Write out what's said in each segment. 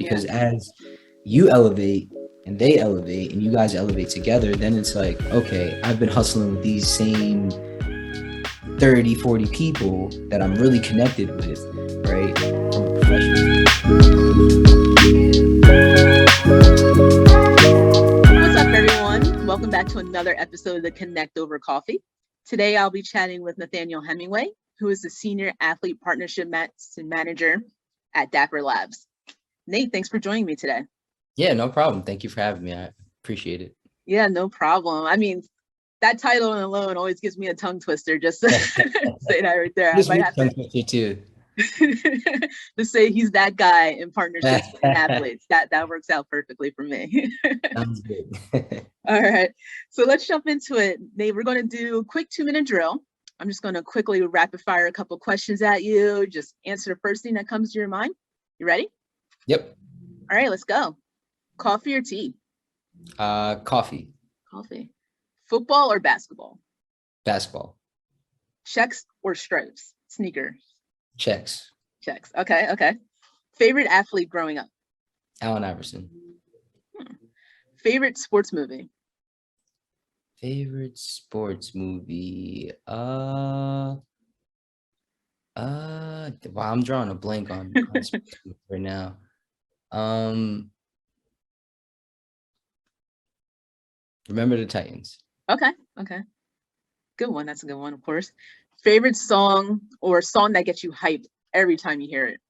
because as you elevate and they elevate and you guys elevate together, then it's like, okay, I've been hustling with these same 30, 40 people that I'm really connected with, right? From a professional. What's up, everyone? Welcome back to another episode of the Connect Over Coffee. Today, I'll be chatting with Nathaniel Hemingway, who is the Senior Athlete Partnership Manager at Dapper Labs. Nate, thanks for joining me today. Yeah, no problem. Thank you for having me. I appreciate it. Yeah, no problem. I mean, that title alone always gives me a tongue twister just to say that right there. I might have tongue twister too. to say he's that guy in partnerships with athletes. That works out perfectly for me. Sounds good. All right, so let's jump into it. Nate, we're going to do a quick 2-minute drill. I'm just going to quickly rapid fire a couple questions at you. Just answer the first thing that comes to your mind. You ready? Yep. All right, let's go. Coffee or tea? Coffee. Coffee. Football or basketball? Basketball. Checks or stripes? Sneakers. Checks. Checks. Okay. Favorite athlete growing up? Allen Iverson. Favorite sports movie? Favorite sports movie? Wow, I'm drawing a blank on sports movies right now. Remember the Titans. Okay. Good one. That's a good one, of course. Favorite song or song that gets you hyped every time you hear it?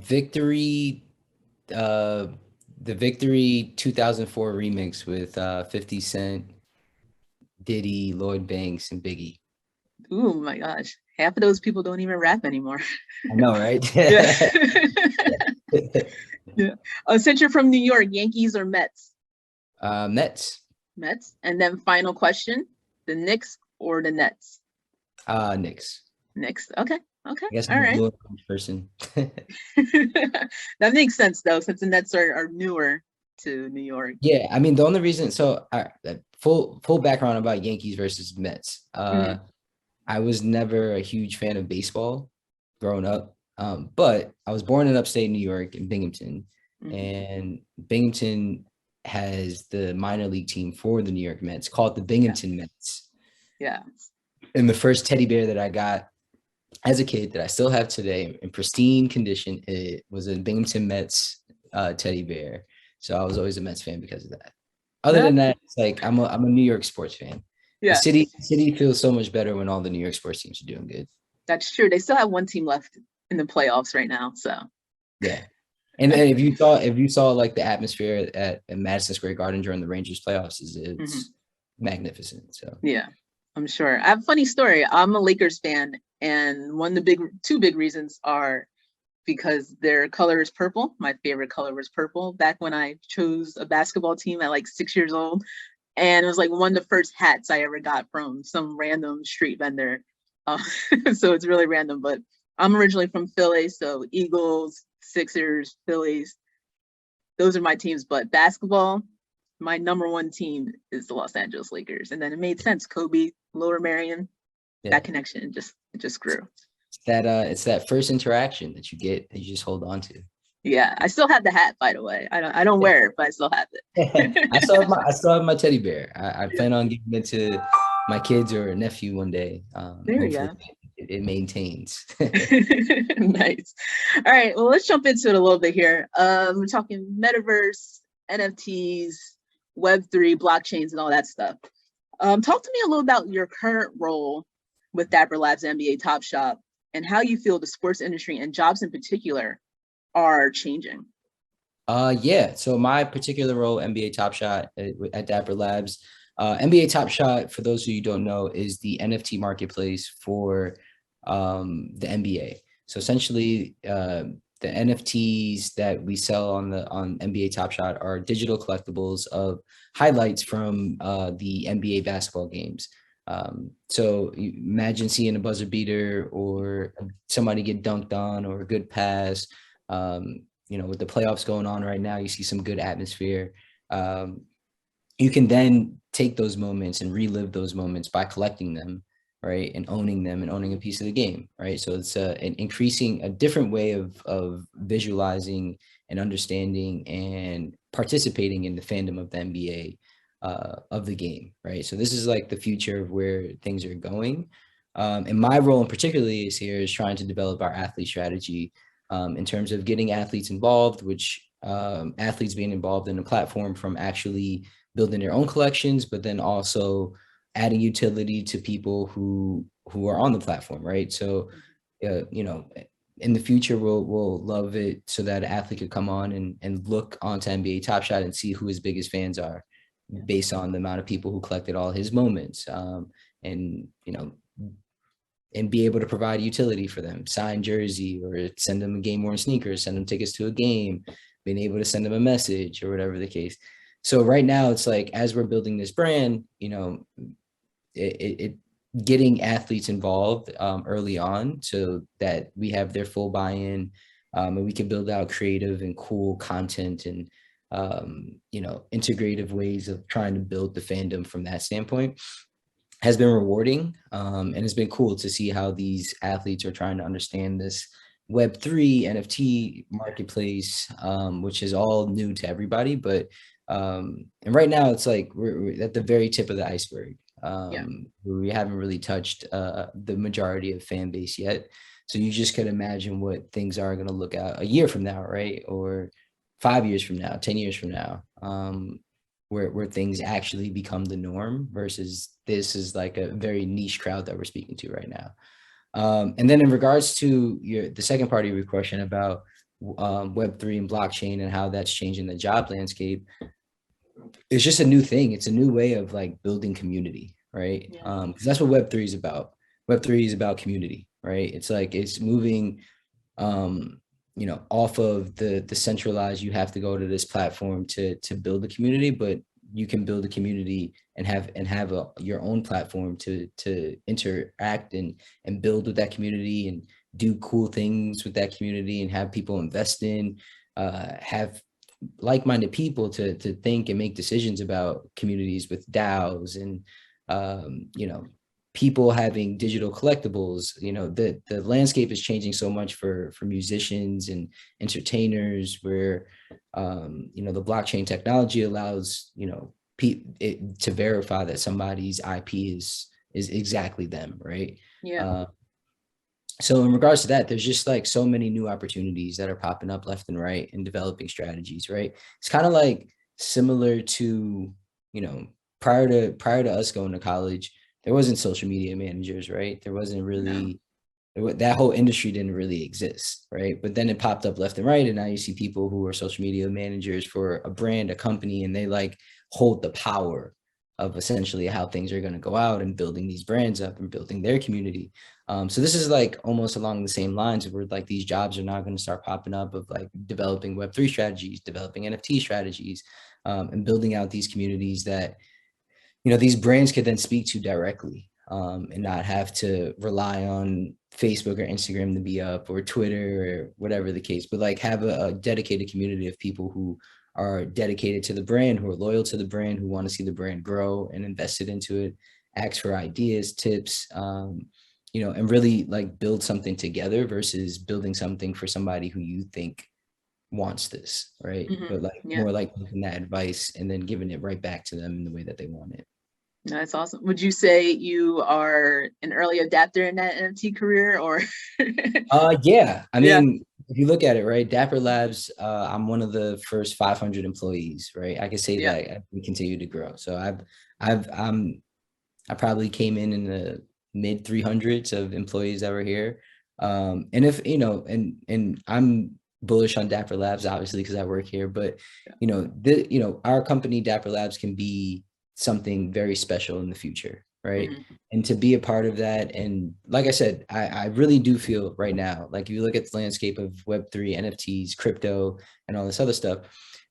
Victory, the Victory 2004 remix with 50 Cent, Diddy, Lloyd Banks, and Biggie. Ooh, my gosh. Half of those people don't even rap anymore. I know, right? Yeah. Since you're from New York, Yankees or Mets? Mets. And then final question, the Knicks or the Nets? Knicks. Okay. I guess I'm All right. a person. That makes sense, though, since the Nets are newer to New York. Yeah, I mean, the only reason, so full background about Yankees versus Mets. I was never a huge fan of baseball growing up, but I was born in upstate New York in Binghamton, and Binghamton has the minor league team for the New York Mets called the Binghamton Mets. Yeah. And the first teddy bear that I got as a kid that I still have today in pristine condition, it was a Binghamton Mets teddy bear. So I was always a Mets fan because of that. Other than that, it's like I'm a New York sports fan. Yeah. The city feels so much better when all the New York sports teams are doing good. That's true. They still have one team left in the playoffs right now. So yeah. And if you saw like the atmosphere at Madison Square Garden during the Rangers playoffs, it's magnificent. So yeah, I'm sure. I have a funny story. I'm a Lakers fan, and two big reasons are because their color is purple. My favorite color was purple back when I chose a basketball team at like 6 years old. And it was like one of the first hats I ever got from some random street vendor. So it's really random, but I'm originally from Philly. So Eagles, Sixers, Phillies, those are my teams. But basketball, my number one team is the Los Angeles Lakers. And then it made sense. Kobe, Lower Merion, that connection just grew. It's that first interaction that you get that you just hold on to. Yeah, I still have the hat, by the way. I don't wear it, but I still have it. I still have my teddy bear. I plan on giving it to my kids or a nephew one day. There you go. It maintains. Nice. All right, well, let's jump into it a little bit here. We're talking metaverse, NFTs, Web3, blockchains, and all that stuff. Talk to me a little about your current role with Dapper Labs NBA Top Shop and how you feel the sports industry and jobs in particular are changing. Yeah. So my particular role, NBA Top Shot at Dapper Labs, NBA Top Shot, for those of you who don't know, is the NFT marketplace for the NBA. So essentially, the NFTs that we sell on NBA Top Shot are digital collectibles of highlights from the NBA basketball games. So you imagine seeing a buzzer beater or somebody get dunked on or a good pass. With the playoffs going on right now, you see some good atmosphere. You can then take those moments and relive those moments by collecting them, right, and owning them and owning a piece of the game, right? So it's an increasing, a different way of visualizing and understanding and participating in the fandom of the NBA, of the game, right? So this is like the future of where things are going. And my role in particularly is here is trying to develop our athlete strategy, in terms of getting athletes involved, which athletes being involved in the platform from actually building their own collections, but then also adding utility to people who are on the platform, right? So, you know, in the future, we'll love it so that an athlete could come on and look onto NBA Top Shot and see who his biggest fans are, Yeah. based on the amount of people who collected all his moments, and you know, and be able to provide utility for them, sign jersey, or send them a game worn sneakers, send them tickets to a game, being able to send them a message or whatever the case. So right now it's like, as we're building this brand, you know, it getting athletes involved, early on, so that we have their full buy-in, and we can build out creative and cool content, and you know, integrative ways of trying to build the fandom from that standpoint, has been rewarding. And it's been cool to see how these athletes are trying to understand this Web3 NFT marketplace, which is all new to everybody. But and right now it's like we're at the very tip of the iceberg. Yeah. We haven't really touched the majority of fan base yet. So you just could imagine what things are going to look at a year from now, right? Or 5 years from now, 10 years from now. Where things actually become the norm, versus this is like a very niche crowd that we're speaking to right now. And then in regards to the second part of your question about Web3 and blockchain and how that's changing the job landscape, it's just a new thing. It's a new way of like building community, right? Yeah. Because that's what Web3 is about. Web3 is about community, right? It's like it's moving, you know, off of the centralized, you have to go to this platform to build a community, but you can build a community and have your own platform to interact and build with that community, and do cool things with that community, and have people invest in, have like-minded people to think and make decisions about communities with DAOs, and you know, people having digital collectibles. You know, the landscape is changing so much for musicians and entertainers, where you know, the blockchain technology allows, you know, it to verify that somebody's IP is exactly them, right? Yeah. uh, so in regards to that, there's just like so many new opportunities that are popping up left and right, and developing strategies, right? It's kind of like similar to, you know, prior to us going to college, there wasn't social media managers, right? There wasn't No. really, that whole industry didn't really exist, right? But then it popped up left and right, and now you see people who are social media managers for a brand, a company, and they like hold the power of essentially how things are going to go out, and building these brands up and building their community. So this is like almost along the same lines, where like these jobs are now going to start popping up, of like developing Web3 strategies, developing NFT strategies, and building out these communities that, you know, these brands could then speak to directly, and not have to rely on Facebook or Instagram to be up, or Twitter, or whatever the case, but like have a dedicated community of people who are dedicated to the brand, who are loyal to the brand, who want to see the brand grow and invested into it, ask for ideas, tips, you know, and really like build something together, versus building something for somebody who you think wants this, right? Hmm. But like Yeah. more like taking that advice and then giving it right back to them in the way that they want it. That's awesome. Would you say you are an early adapter in that NFT career, or? Yeah. I Yeah. mean, if you look at it, right, Dapper Labs, I'm one of the first 500 employees, right? I can say Yeah. that we continue to grow. So I've, I probably came in the mid 300s of employees that were here. And if, you know, and I'm bullish on Dapper Labs, obviously, because I work here, but, you know, you know, our company, Dapper Labs, can be something very special in the future, right? Hmm. And to be a part of that. And like I said, I really do feel right now, like if you look at the landscape of Web3, NFTs, crypto, and all this other stuff,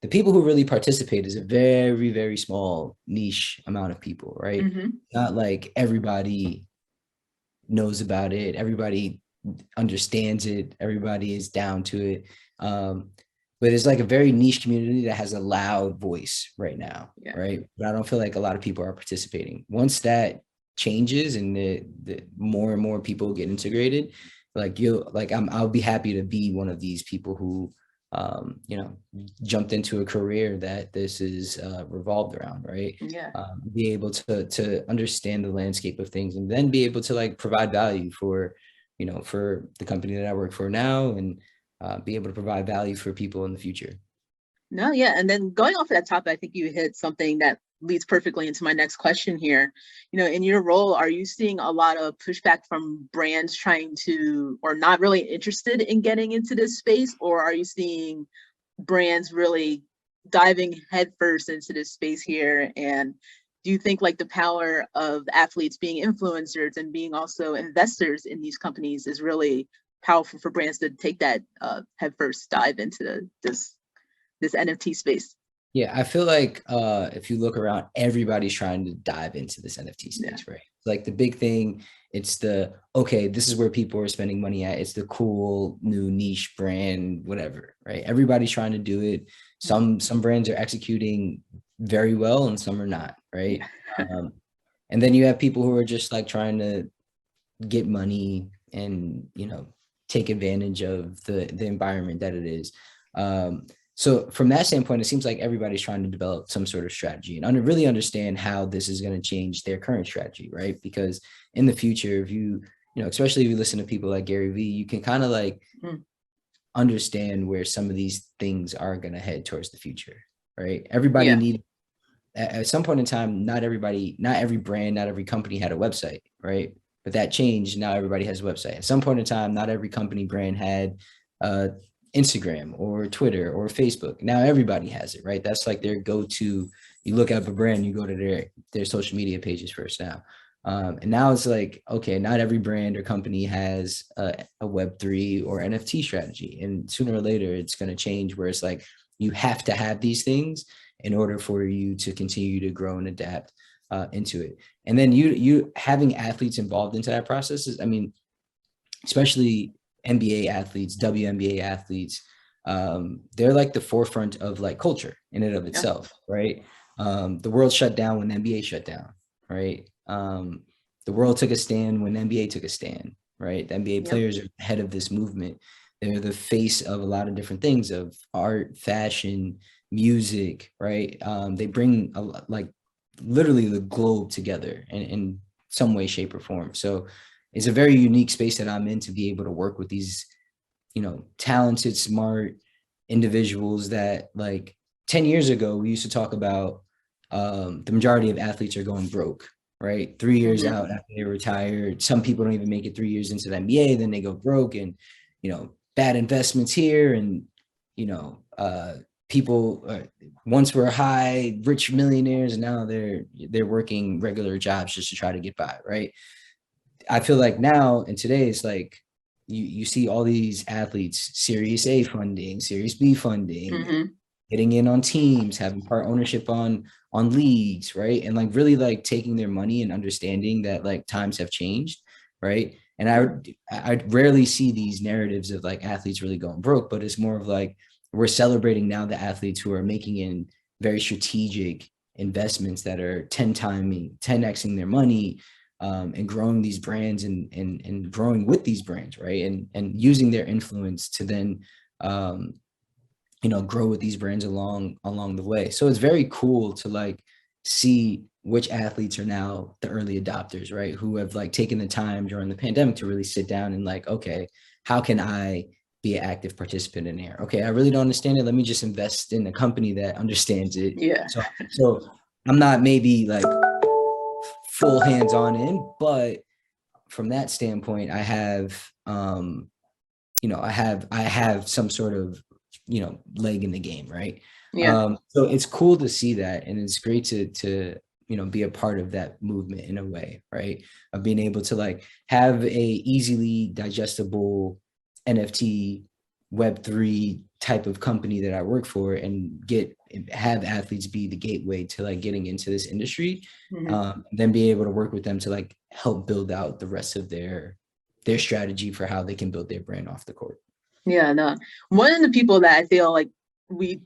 the people who really participate is a very, very small niche amount of people, right? Hmm. Not like everybody knows about it, everybody understands it, everybody is down to it. But it's like a very niche community that has a loud voice right now, Yeah. right? But I don't feel like a lot of people are participating. Once that changes and the more and more people get integrated, like I'll be happy to be one of these people who you know, jumped into a career that this is revolved around, right? Yeah. Be able to understand the landscape of things, and then be able to like provide value for, you know, for the company that I work for now, and be able to provide value for people in the future. No, yeah. And then going off of that topic, I think you hit something that leads perfectly into my next question here. You know, in your role, are you seeing a lot of pushback from brands trying to, or not really interested in getting into this space? Or are you seeing brands really diving headfirst into this space here? And do you think like the power of athletes being influencers and being also investors in these companies is really powerful for brands to take that headfirst dive into this NFT space? Yeah, I feel like if you look around, everybody's trying to dive into this NFT Yeah. space, right? Like the big thing, it's the okay, this is where people are spending money at. It's the cool new niche brand, whatever, right? Everybody's trying to do it. Some brands are executing very well, and some are not, Yeah. right? And then you have people who are just like trying to get money and, you know, take advantage of the environment that it is. So from that standpoint, it seems like everybody's trying to develop some sort of strategy and really understand how this is going to change their current strategy, right? Because in the future, if you know, especially if you listen to people like Gary Vee, you can kind of like understand where some of these things are going to head towards the future, right? Everybody Yeah. need at some point in time, not every brand, not every company had a website, right? But that changed. Now everybody has a website. At some point in time, not every company brand had uh, Instagram or Twitter or Facebook. Now everybody has it, right? That's like their go-to. You look up a brand, you go to their social media pages first now. And now it's like, okay, not every brand or company has a Web3 or NFT strategy. And sooner or later, it's going to change where it's like, you have to have these things in order for you to continue to grow and adapt into it. And then you having athletes involved into that process is, I mean, especially NBA athletes, WNBA athletes, they're like the forefront of like culture in and of Yeah. itself, right? The world shut down when the NBA shut down, right? The world took a stand when the NBA took a stand, right? The NBA Yep. players are head of this movement. They're the face of a lot of different things, of art, fashion, music, right? They bring like literally the globe together in some way, shape, or form. So it's a very unique space that I'm in to be able to work with these, you know, talented, smart individuals that like 10 years ago, we used to talk about the majority of athletes are going broke, right? 3 years out after they retire. Some people don't even make it 3 years into the NBA, then they go broke, and, you know, bad investments here. And, you know, people once were high, rich millionaires, and now they're working regular jobs just to try to get by, right? I feel like now and today it's like you see all these athletes, Series A funding, Series B funding, getting in on teams, having part ownership on leagues, right? And like really like taking their money and understanding that like times have changed, right? And I rarely see these narratives of like athletes really going broke, but it's more of like we're celebrating now the athletes who are making in very strategic investments that are 10xing their money, and growing these brands and growing with these brands, right? And using their influence to then you know, grow with these brands along the way. So it's very cool to like see which athletes are now the early adopters, right? Who have like taken the time during the pandemic to really sit down and like, okay, how can I be an active participant in here? Okay, I really don't understand it. Let me just invest in a company that understands it. Yeah. So I'm not maybe like full hands on in, but from that standpoint, I have you know, I have some sort of, you know, leg in the game, right? Yeah. So it's cool to see that, and it's great to you know, be a part of that movement in a way, right? Of being able to like have a easily digestible NFT Web3 type of company that I work for, and have athletes be the gateway to like getting into this industry, then be able to work with them to like help build out the rest of their strategy for how they can build their brand off the court. Yeah, no. One of the people that I feel like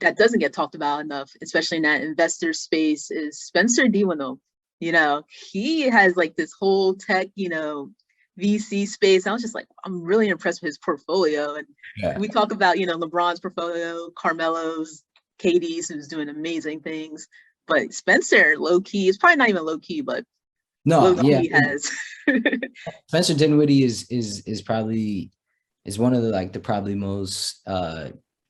that doesn't get talked about enough, especially in that investor space, is Spencer Dewano. You know, he has like this whole tech, you know, VC space. I was just like, I'm really impressed with his portfolio. And Yeah. we talk about, LeBron's portfolio, Carmelo's, KD's, who's doing amazing things. But Spencer, low key, it's probably not even low key, but No, low yeah. key has. Spencer Dinwiddie is probably is one of the like the probably most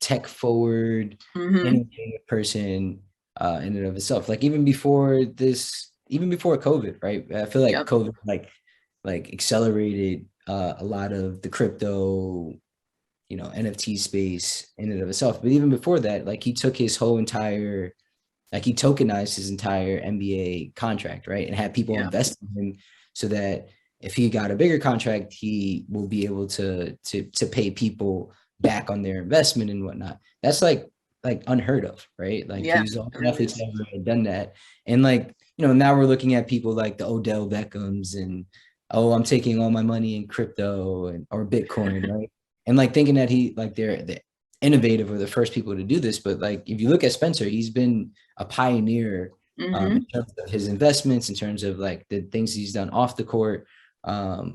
tech forward, Hmm. innovative person in and of itself. Like even before this, even before COVID, right? I feel like Yep. COVID like accelerated a lot of the crypto, NFT space in and of itself. But even before that, like he took his whole entire like he tokenized his entire NBA contract, right? And had people Yeah. invest in him so that if he got a bigger contract, he will be able to pay people back on their investment and whatnot. That's like unheard of, right? Like Yeah. he's the only It really athlete is. that ever done that. And like, now we're looking at people like the Odell Beckhams and oh, I'm taking all my money in crypto and or Bitcoin, right? And like thinking that he like they're the innovative or the first people to do this. But like if you look at Spencer, he's been a pioneer in Hmm. terms of his investments, in terms of like the things he's done off the court,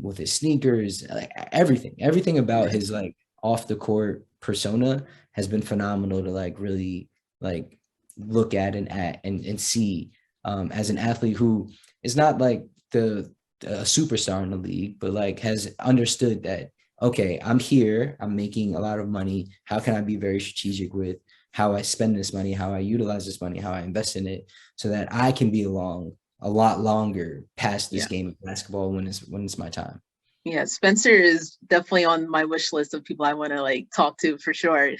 with his sneakers, like everything about Yeah. his like off the court persona has been phenomenal to like really like look at and see as an athlete who is not like a superstar in the league, but like has understood that okay, I'm here, I'm making a lot of money. How can I be very strategic with how I spend this money, how I utilize this money, how I invest in it, so that I can be along a lot longer past this Yeah. game of basketball when it's my time. Yeah. Spencer is definitely on my wish list of people I want to like talk to for sure.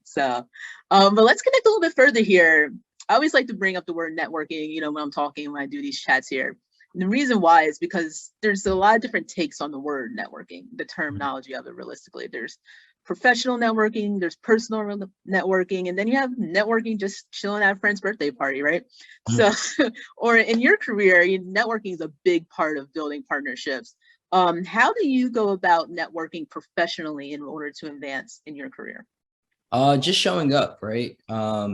So, but let's connect a little bit further here. I always like to bring up the word networking, when I'm talking, when I do these chats here. And the reason why is because there's a lot of different takes on the word networking, the terminology of it realistically. There's professional networking, there's personal networking, and then you have networking just chilling at a friend's birthday party, right? So, or in your career, networking is a big part of building partnerships. How do you go about networking professionally in order to advance in your career? Just showing up, right?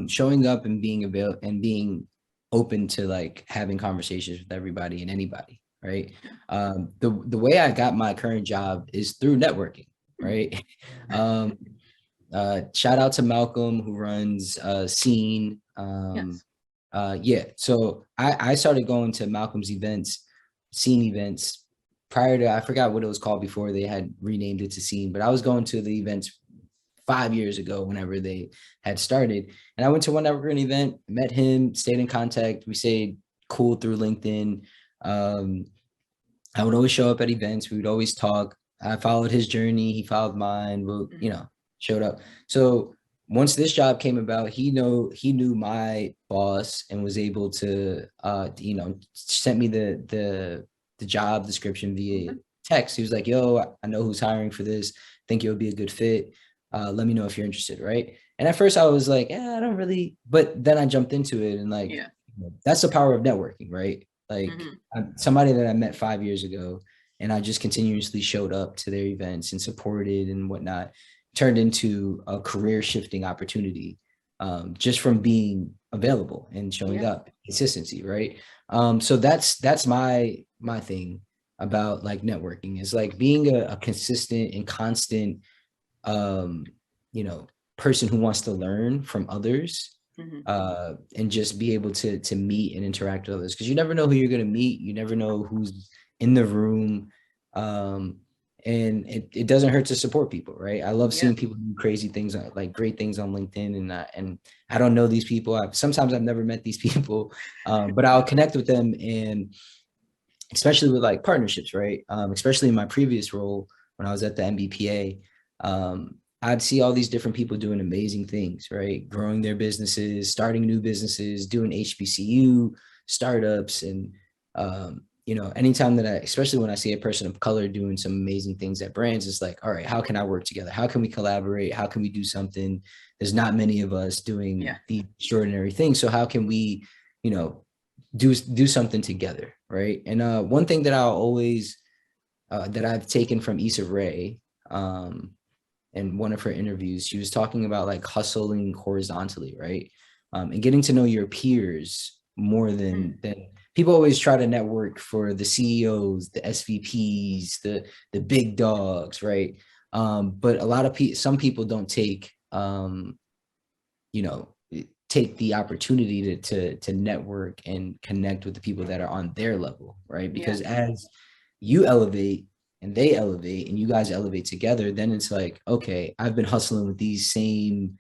Showing up and being available and being open to like having conversations with everybody and anybody, right? The way I got my current job is through networking, right? um, Shout out to Malcolm who runs Scene. Yes. Yeah, so I started going to Malcolm's events, Scene events prior to I forgot what it was called before they had renamed it to Scene, but I was going to the events 5 years ago whenever they had started. And I went to one networking event, met him, stayed in contact. We stayed cool through LinkedIn. Um, I would always show up at events. We would always talk. I followed his journey. He followed mine. Well, Hmm. showed up. So once this job came about, he knew my boss and was able to sent me the job description via Okay. text. He was like, "Yo, I know who's hiring for this. Think you'll be a good fit. Let me know if you're interested." Right. And at first I was like, "Yeah, I don't really," but then I jumped into it and like Yeah. that's the power of networking, right? Like Hmm. somebody that I met 5 years ago, and I just continuously showed up to their events and supported and whatnot, turned into a career shifting opportunity, just from being available and showing Yeah. up, consistency, right? So that's my thing about like networking is like being a consistent and constant, um, you know, person who wants to learn from others, Hmm. and just be able to meet and interact with others because you never know who you're going to meet. You never know who's in the room. Um, and it doesn't hurt to support people, right? I love Yeah. seeing people do crazy things, like great things on LinkedIn, and I don't know these people. Sometimes I've never met these people, but I'll connect with them, and especially with like partnerships, right? Especially in my previous role when I was at the MBPA, I'd see all these different people doing amazing things, right? Growing their businesses, starting new businesses, doing HBCU startups, and anytime that especially when I see a person of color doing some amazing things at brands, it's like, all right, how can I work together? How can we collaborate? How can we do something? There's not many of us doing Yeah. the extraordinary things, so how can we, you know, do something together, right? And one thing that I'll always that I've taken from Issa Rae, um, in one of her interviews, she was talking about like hustling horizontally, right? And getting to know your peers more Hmm. than people always try to network for the CEOs, the SVPs, the big dogs, right? But a lot of people, some people don't take, you know, take the opportunity to network and connect with the people that are on their level, right? Yeah. Because as you elevate and they elevate and you guys elevate together, then it's like, okay, I've been hustling with these same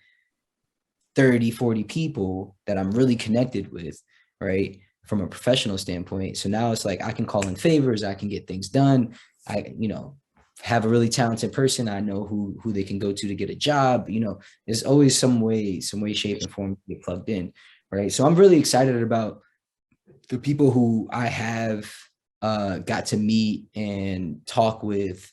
30, 40 people that I'm really connected with, right? From a professional standpoint. So now it's like I can call in favors, I can get things done. I, have a really talented person. I know who they can go to get a job. There's always some way, shape, and form to get plugged in, right? So I'm really excited about the people who I have got to meet and talk with,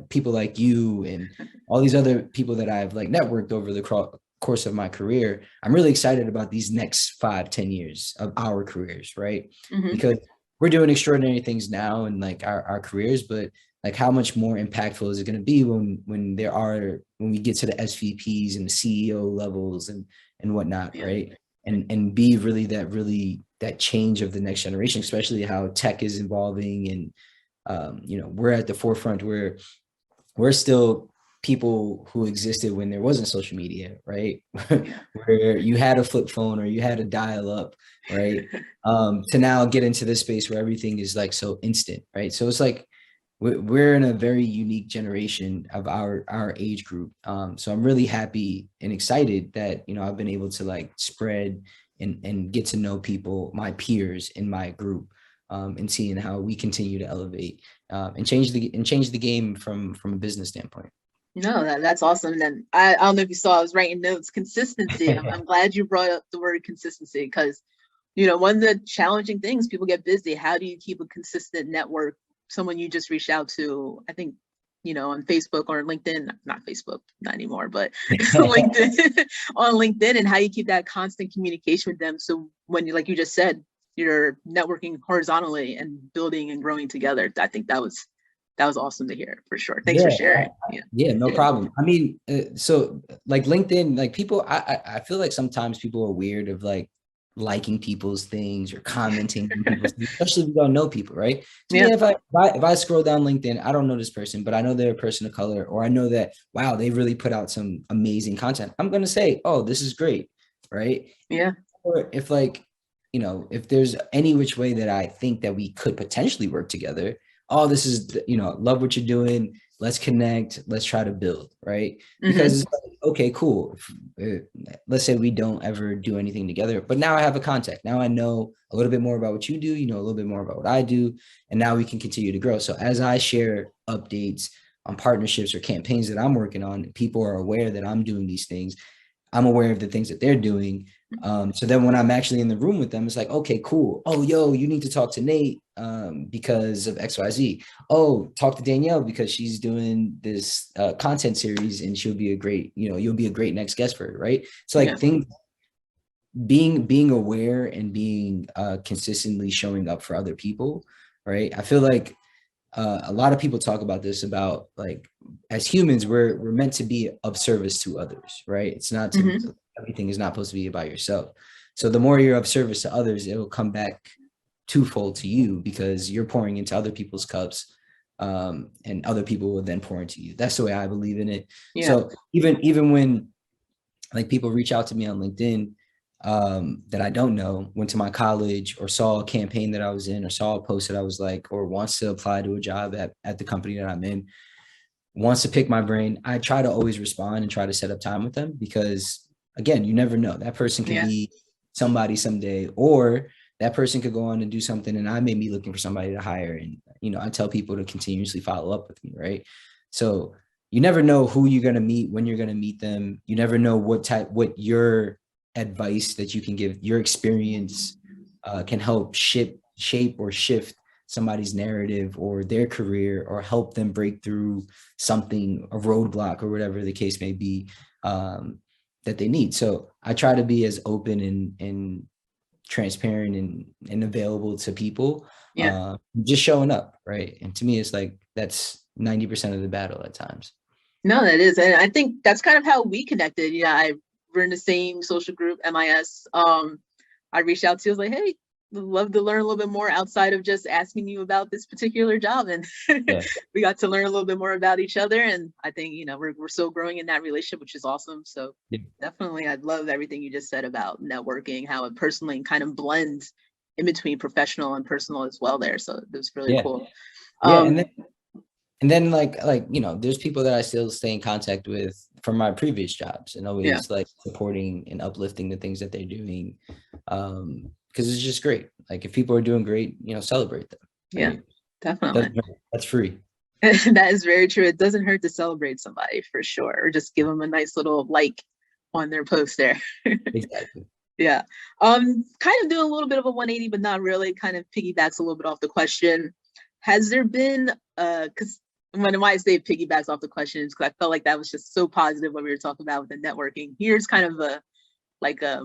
people like you and all these other people that I've like networked over the course of my career. I'm really excited about these next 5-10 years of our careers, right? Mm-hmm. Because we're doing extraordinary things now in like our careers, but like how much more impactful is it going to be when we get to the SVPs and the CEO levels and whatnot, Yeah. right? And be that change of the next generation, especially how tech is evolving. And we're at the forefront where we're still people who existed when there wasn't social media, right? Yeah. Where you had a flip phone or you had a dial up, right? To now get into this space where everything is like so instant, right? So it's like we're in a very unique generation of our age group. So I'm really happy and excited that I've been able to like spread and get to know people, my peers in my group, and seeing how we continue to elevate and change the game from a business standpoint. No, that's awesome. And then I don't know if you saw, I was writing notes. Consistency. I'm glad you brought up the word consistency because, one of the challenging things, people get busy. How do you keep a consistent network? Someone you just reached out to, I think, on Facebook or LinkedIn, not Facebook, not anymore, but LinkedIn, on LinkedIn, and how you keep that constant communication with them. So when like you just said, you're networking horizontally and building and growing together. I think that was awesome to hear for sure. Thanks for sharing. Yeah, no problem. I mean, so like LinkedIn, like people, I feel like sometimes people are weird of like liking people's things or commenting on people's things, especially if you don't know people, right? To me, if I scroll down LinkedIn, I don't know this person, but I know they're a person of color, or I know that, wow, they really put out some amazing content. I'm going to say, oh, this is great, right? Yeah. Or if like, if there's any which way that I think that we could potentially work together, oh, this is, love what you're doing. Let's connect. Let's try to build, right? Because it's like, okay, cool. Let's say we don't ever do anything together, but now I have a contact. Now I know a little bit more about what you do, a little bit more about what I do, and now we can continue to grow. So as I share updates on partnerships or campaigns that I'm working on, people are aware that I'm doing these things. I'm aware of the things that they're doing. So then when I'm actually in the room with them, it's like, okay, cool. Oh, yo, you need to talk to Nate because of XYZ. Oh, talk to Danielle because she's doing this content series and she'll be a great, you'll be a great next guest for her, right? So like things, being aware and being consistently showing up for other people, right? I feel like a lot of people talk about this, about like as humans we're meant to be of service to others, right? It's not to everything is not supposed to be about yourself. So the more you're of service to others, it will come back twofold to you because you're pouring into other people's cups, and other people will then pour into you. That's the way I believe in it. So even when like people reach out to me on LinkedIn that I don't know, went to my college or saw a campaign that I was in or saw a post that I was like, or wants to apply to a job at the company that I'm in, wants to pick my brain, I try to always respond and try to set up time with them because again, you never know. That person could be somebody someday, or that person could go on and do something and I may be looking for somebody to hire. And, I tell people to continuously follow up with me, right? So you never know who you're going to meet, when you're going to meet them. You never know what your advice that you can give, your experience can help shape or shift somebody's narrative or their career, or help them break through something, a roadblock or whatever the case may be, that they need. So I try to be as open and transparent and available to people, just showing up, right? And to me, it's like that's 90% of the battle at times. No, that is, and I think that's kind of how we connected. We're in the same social group, MIS. I reached out to you, I was like, hey, love to learn a little bit more outside of just asking you about this particular job. And Yeah. we got to learn a little bit more about each other. And I think, we're still growing in that relationship, which is awesome. So Yeah. definitely, I love everything you just said about networking, how it personally kind of blends in between professional and personal as well there. So it was really Yeah. cool. Yeah. Um, And then there's people that I still stay in contact with from my previous jobs and yeah, always like supporting and uplifting the things that they're doing. Because it's just great. Like if people are doing great, celebrate them. yeah, Right. definitely. That's free. That is very true. It doesn't hurt to celebrate somebody for sure, or just give them a nice little like on their post there. Exactly. Yeah. Kind of doing a little bit of a 180, but not really. Kind of piggybacks a little bit off the question. Has there been because why I say piggybacks off the question is because I felt like that was just so positive when we were talking about with the networking. Here's kind of a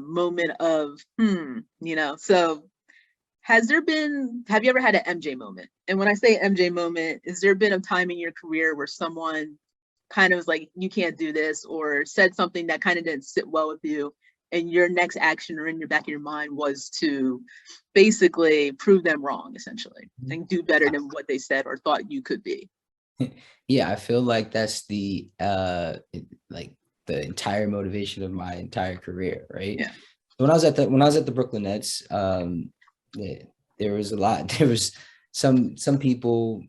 moment of so have you ever had an MJ moment? And when I say MJ moment, is there been a time in your career where someone kind of was like, you can't do this, or said something that kind of didn't sit well with you, and your next action or in your back of your mind was to basically prove them wrong, essentially, and do better than what they said or thought you could be? Yeah, I feel like that's like the entire motivation of my entire career, right? Yeah. When I was at the Brooklyn Nets, yeah, there was a lot. There was some people,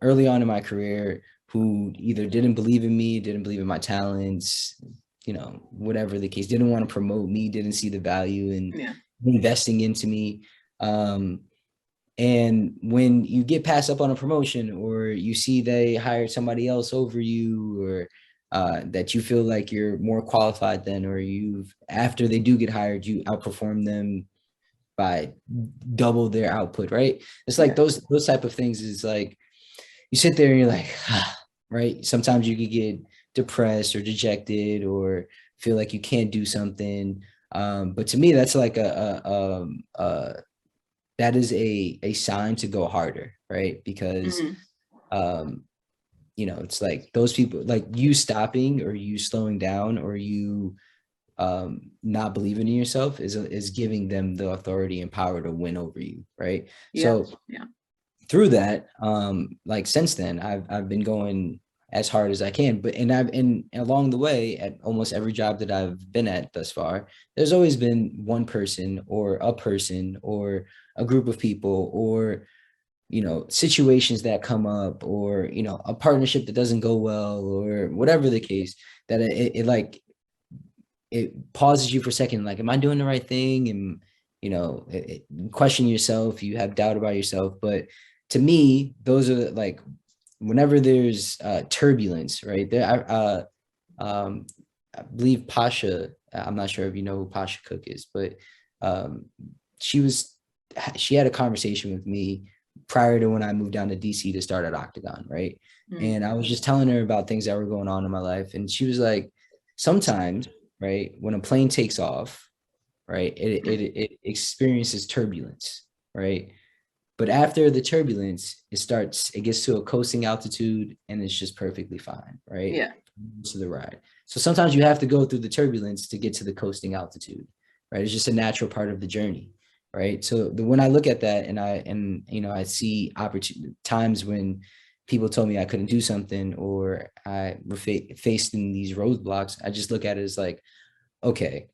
early on in my career who either didn't believe in me, didn't believe in my talents, whatever the case, didn't want to promote me, didn't see the value in Yeah. investing into me. And when you get passed up on a promotion, or you see they hired somebody else over you, or that you feel like you're more qualified than, or after they do get hired, you outperform them by double their output, right? It's like Yeah. those type of things is like, you sit there and you're like, right? Sometimes you could get depressed or dejected or feel like you can't do something. But to me, that's like that is a sign to go harder, right? Because Hmm. um, it's like those people, like you stopping or you slowing down or you not believing in yourself is giving them the authority and power to win over you, right? Yeah. So Yeah. through that, like since then, I've been going as hard as I can, but and along the way, at almost every job that I've been at thus far, there's always been one person or a person or a group of people, or situations that come up, or a partnership that doesn't go well, or whatever the case, that it like it pauses you for a second, like, am I doing the right thing? And question yourself, you have doubt about yourself. But to me, those are like, whenever there's turbulence, right there, um I believe Pasha, I'm not sure if you know who Pasha Cook is, but um she was she had a conversation with me prior to when I moved down to DC to start at Octagon, right? Mm. And I was just telling her about things that were going on in my life, and she was like, sometimes, right, when a plane takes off, right, it experiences turbulence, right? But after the turbulence, it gets to a coasting altitude and it's just perfectly fine, right? Yeah. To the ride. So sometimes you have to go through the turbulence to get to the coasting altitude, right? It's just a natural part of the journey, right? So when I look at that, I see opportunity times when people told me I couldn't do something, or I were faced in these roadblocks, I just look at it as like, okay,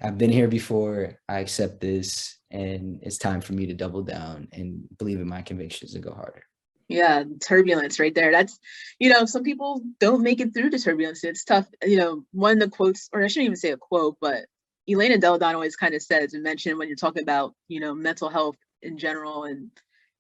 I've been here before. I accept this, and it's time for me to double down and believe in my convictions and go harder. Yeah, turbulence right there. That's, some people don't make it through the turbulence. It's tough. One of the quotes, or I shouldn't even say a quote, but Elena Deladon always kind of says and mentioned when you're talking about, mental health in general, and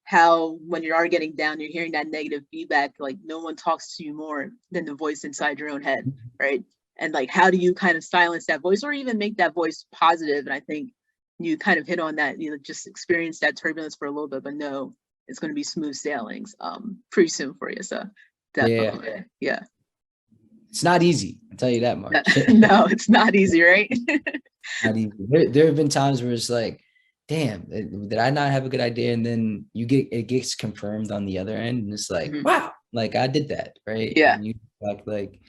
how when you are getting down, you're hearing that negative feedback, like no one talks to you more than the voice inside your own head, right? And like, how do you kind of silence that voice or even make that voice positive? And I think you kind of hit on that, just experience that turbulence for a little bit, but no, it's going to be smooth sailings pretty soon for you. So Yeah, definitely, yeah. it's not easy. I'll tell you that much. No, it's not easy, right? Not easy. There have been times where it's like, damn, did I not have a good idea? And then it gets confirmed on the other end, and it's like, Mhm. wow, like I did that, right? Yeah, And you like,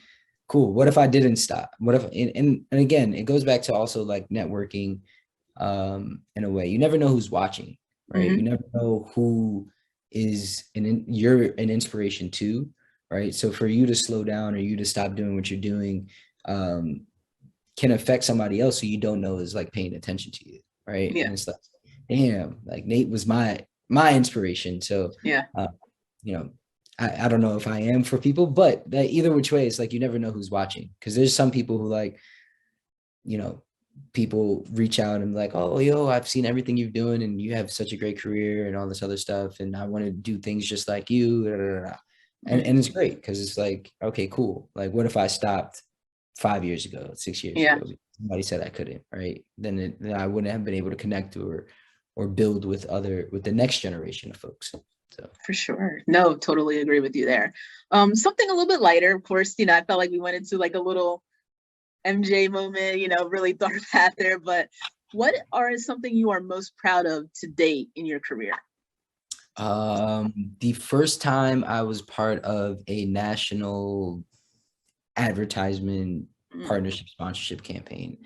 cool. What if I didn't stop? What if? And again, it goes back to also like networking. in a way. You never know who's watching, right? You never know who is you're an inspiration to, right? So for you to slow down or you to stop doing what you're doing, can affect somebody else who you don't know is like paying attention to you, right? Yeah. And it's like, damn, like Nate was my inspiration. So, Yeah. you know, I don't know if I am for people, but that either which way, it's like you never know who's watching, because there's some people who like, you know, people reach out and like, oh, yo, I've seen everything you're doing and you have such a great career and all this other stuff, and I want to do things just like you. Da, da, da, da. And it's great because it's like, okay, cool. Like, what if I stopped 5 years ago, 6 years Yeah. ago? Somebody said I couldn't, right? Then I wouldn't have been able to connect or build with the next generation of folks. So For sure. No, totally agree with you there. Something a little bit lighter, of course, I felt like we went into like a little MJ moment, really dark path there, but what are something you are most proud of to date in your career? the first time I was part of a national advertisement partnership sponsorship campaign.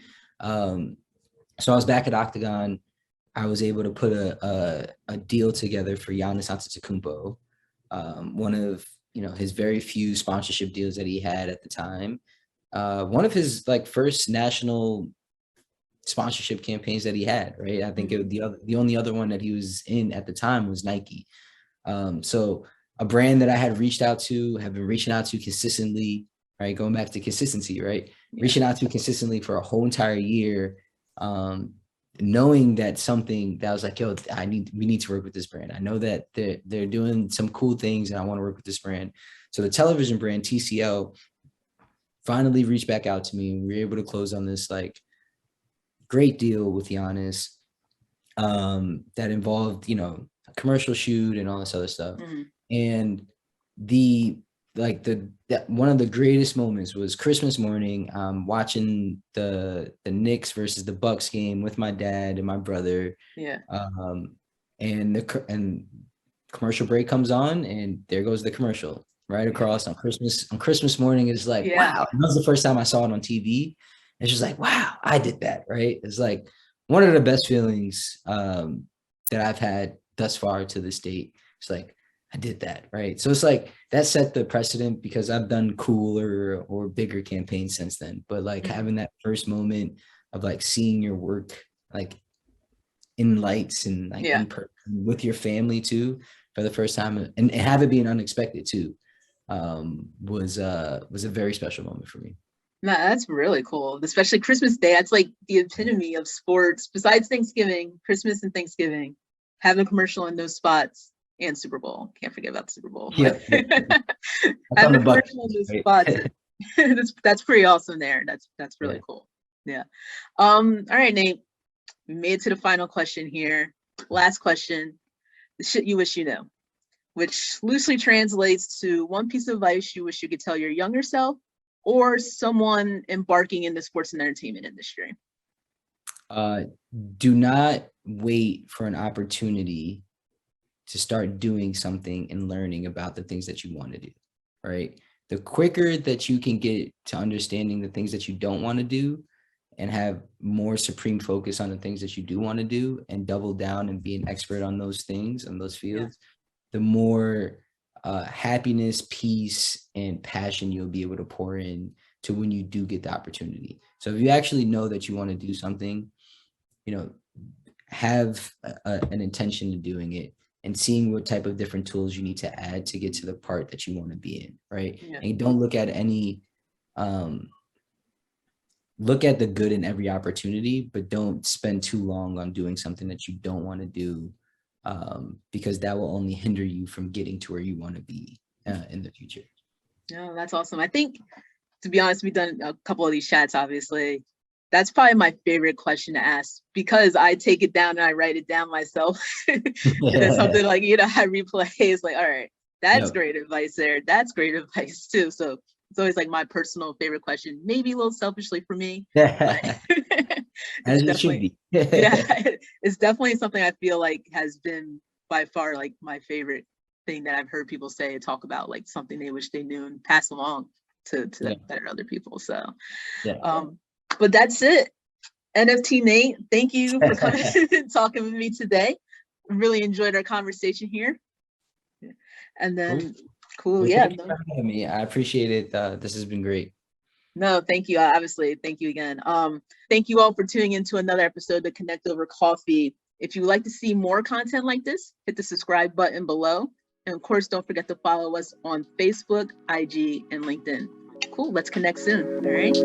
So I was back at Octagon. I was able to put a deal together for Giannis Antetokounmpo, one of his very few sponsorship deals that he had at the time. One of his like first national sponsorship campaigns that he had, right? I think the only other one that he was in at the time was Nike. So a brand that I had reached out to, have been reaching out to consistently, right? Going back to consistency, right? Yeah. Reaching out to consistently for a whole entire year, knowing that something that was like, yo, we need to work with this brand. I know that they're doing some cool things and I want to work with this brand. So the television brand TCL finally reached back out to me and we were able to close on this like great deal with Giannis that involved, a commercial shoot and all this other stuff. And one of the greatest moments was Christmas morning, watching the Knicks versus the Bucks game with my dad and my brother. Yeah. And commercial break comes on and there goes the commercial right across on Christmas morning. It's like, wow, that was the first time I saw it on TV. It's just like, wow, I did that, right? It's like one of the best feelings that I've had thus far to this date. It's like, I did that, right? So it's like that set the precedent because I've done cooler or bigger campaigns since then. But like having that first moment of like seeing your work like in lights and like in person with your family too for the first time, and have it being unexpected too, was a very special moment for me. No, that's really cool, especially Christmas Day. That's like the epitome of sports. Besides Thanksgiving, Christmas and Thanksgiving, having a commercial in those spots, and Super Bowl. Can't forget about the Super Bowl. Yeah. Having a commercial in those spots, that's pretty awesome there. That's really cool. Yeah. All right, Nate. We made it to the final question here. Last question. The shit you wish you knew, which loosely translates to one piece of advice you wish you could tell your younger self or someone embarking in the sports and entertainment industry. Do not wait for an opportunity to start doing something and learning about the things that you want to do, right? The quicker that you can get to understanding the things that you don't want to do and have more supreme focus on the things that you do want to do and double down and be an expert on those things and those fields, the more happiness, peace, and passion you'll be able to pour in to when you do get the opportunity. So if you actually know that you want to do something, have an intention to doing it and seeing what type of different tools you need to add to get to the part that you want to be in, right? And don't look at look at the good in every opportunity, but don't spend too long on doing something that you don't want to do, because that will only hinder you from getting to where you want to be in the future. No, that's awesome. I think, to be honest, we've done a couple of these chats, obviously. That's probably my favorite question to ask because I take it down and I write it down myself. It's something like, I replay. It's like, all right, that's great advice there. That's great advice too. So it's always like my personal favorite question, maybe a little selfishly for me. As it should be. It's definitely something I feel like has been by far like my favorite thing that I've heard people say, talk about, like something they wish they knew and pass along to better other people. So, but that's it. NFT Nate, thank you for coming and talking with me today. Really enjoyed our conversation here. And then, cool, Well, yeah. thank you for having me. I appreciate it. This has been great. No, thank you. Obviously, thank you again. Thank you all for tuning into another episode of Connect Over Coffee. If you would like to see more content like this, hit the subscribe button below. And of course, don't forget to follow us on Facebook, IG, and LinkedIn. Cool, let's connect soon. All right.